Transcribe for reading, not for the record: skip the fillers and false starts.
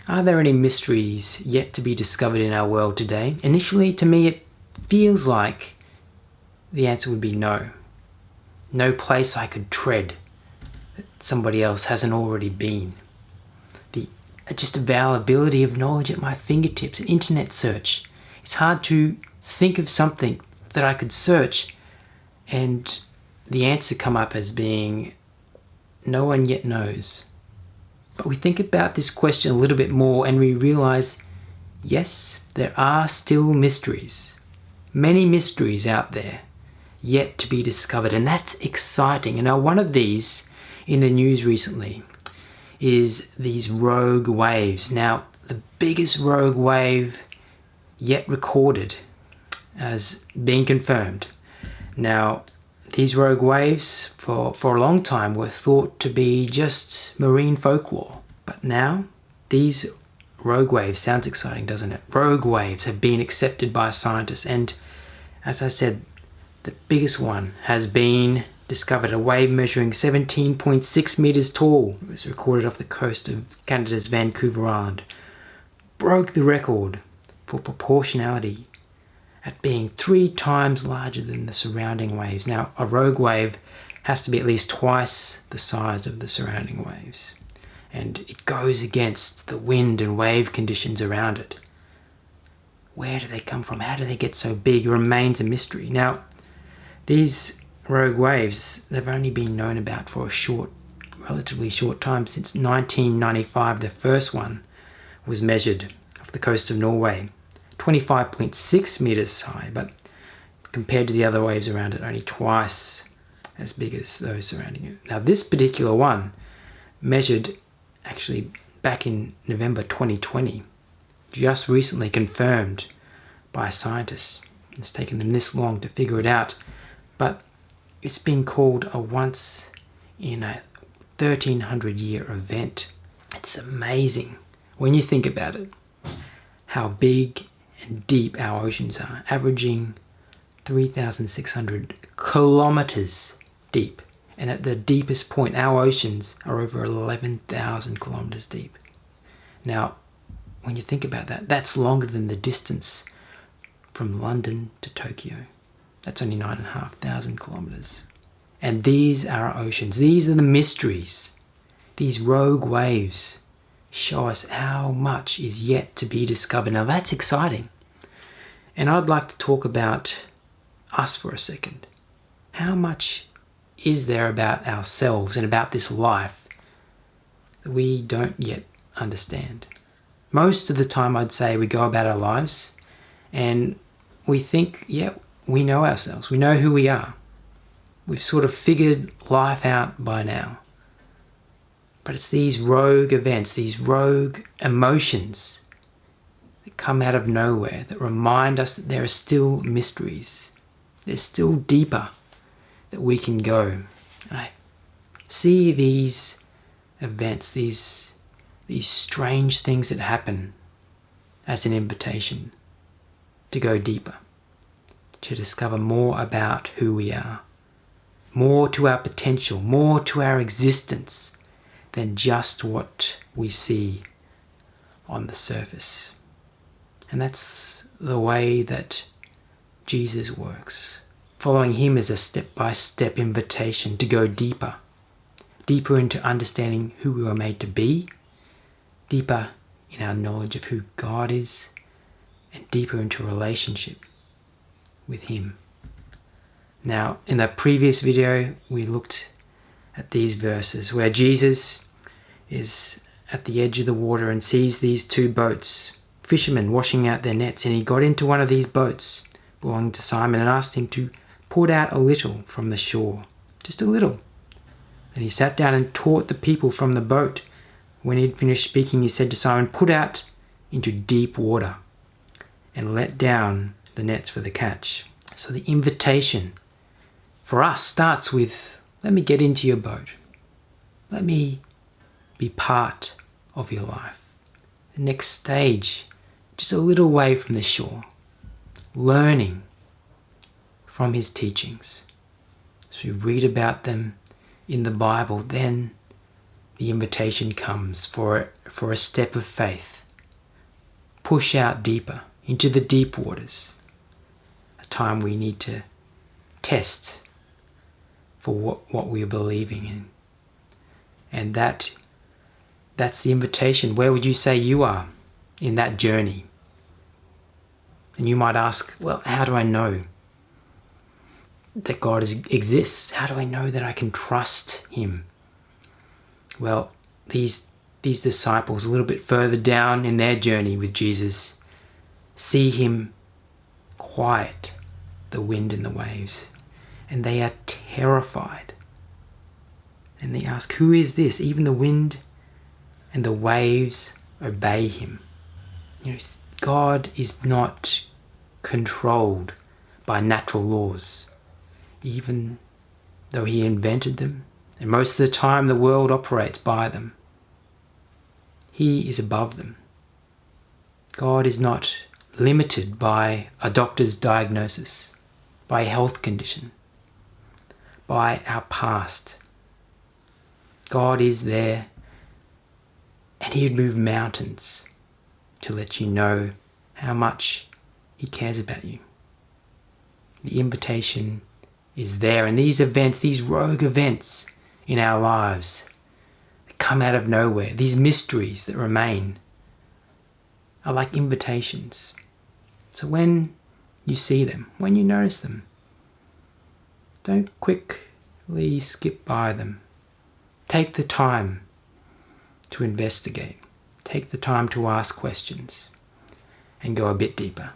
Are there any mysteries yet to be discovered in our world today? Initially, to me, it feels like the answer would be no. No place I could tread that somebody else hasn't already been. The just availability of knowledge at my fingertips, an internet search. It's hard to think of something that I could search and the answer come up as being no one yet knows. But we think about this question a little bit more and we realize, yes, there are still mysteries. Many mysteries out there yet to be discovered, and that's exciting. And now one of these in the news recently is these rogue waves. Now, the biggest rogue wave yet recorded as being confirmed. Now, these rogue waves for a long time were thought to be just marine folklore. But now, these rogue waves, sounds exciting, doesn't it? Rogue waves have been accepted by scientists, and as I said, the biggest one has been discovered, a wave measuring 17.6 meters tall. It was recorded off the coast of Canada's Vancouver Island. Broke the record for proportionality at being 3 times larger than the surrounding waves. Now, a rogue wave has to be at least twice the size of the surrounding waves, and it goes against the wind and wave conditions around it. Where do they come from? How do they get so big? It remains a mystery. Now, these rogue waves, they've only been known about for a relatively short time. Since 1995, the first one was measured off the coast of Norway, 25.6 meters high, but compared to the other waves around it, only twice as big as those surrounding it. Now, this particular one measured actually back in November 2020, just recently confirmed by scientists. It's taken them this long to figure it out, but it's been called a once in a 1300-year event. It's amazing when you think about it, how big and deep our oceans are, averaging 3,600 kilometers deep. And at the deepest point, our oceans are over 11,000 kilometers deep. Now, when you think about that, that's longer than the distance from London to Tokyo. That's only 9,500 kilometers. And these are our oceans. These are the mysteries. These rogue waves show us how much is yet to be discovered. Now, that's exciting. And I'd like to talk about us for a second. How much is there about ourselves and about this life that we don't yet understand? Most of the time, I'd say we go about our lives and we think, yeah, we know ourselves. We know who we are. We've sort of figured life out by now. But it's these rogue events, these rogue emotions that come out of nowhere that remind us that there are still mysteries. There's still deeper that we can go. And I see these events, these strange things that happen as an invitation to go deeper, to discover more about who we are, more to our potential, more to our existence than just what we see on the surface. And that's the way that Jesus works. Following him is a step-by-step invitation to go deeper, deeper into understanding who we were made to be, deeper in our knowledge of who God is, and deeper into relationship with him. Now, in the previous video, we looked at these verses where Jesus is at the edge of the water and sees these 2 boats, fishermen washing out their nets, and he got into one of these boats belonging to Simon and asked him to put out a little from the shore, just a little. And he sat down and taught the people from the boat. When he'd finished speaking, he said to Simon, "Put out into deep water and let down the nets for the catch." So the invitation for us starts with, let me get into your boat. Let me be part of your life. The next stage, just a little way from the shore, learning from his teachings. As we read about them in the Bible, then the invitation comes for a step of faith, push out deeper into the deep waters. A time we need to test for what we are believing in. And that's the invitation. Where would you say you are in that journey? And you might ask, well, how do I know that God exists? How do I know that I can trust him? Well, these disciples, a little bit further down in their journey with Jesus, see him quiet the wind and the waves, and they are terrified. And they ask, who is this? Even the wind and the waves obey him. God is not controlled by natural laws, even though he invented them, and most of the time the world operates by them. He is above them. God is not limited by a doctor's diagnosis, by a health condition, by our past. God is there, and he would move mountains to let you know how much he cares about you. The invitation is there, and these events, these rogue events in our lives that come out of nowhere, these mysteries that remain, are like invitations. So when you see them, when you notice them, don't quickly skip by them. Take the time to investigate. Take the time to ask questions and go a bit deeper.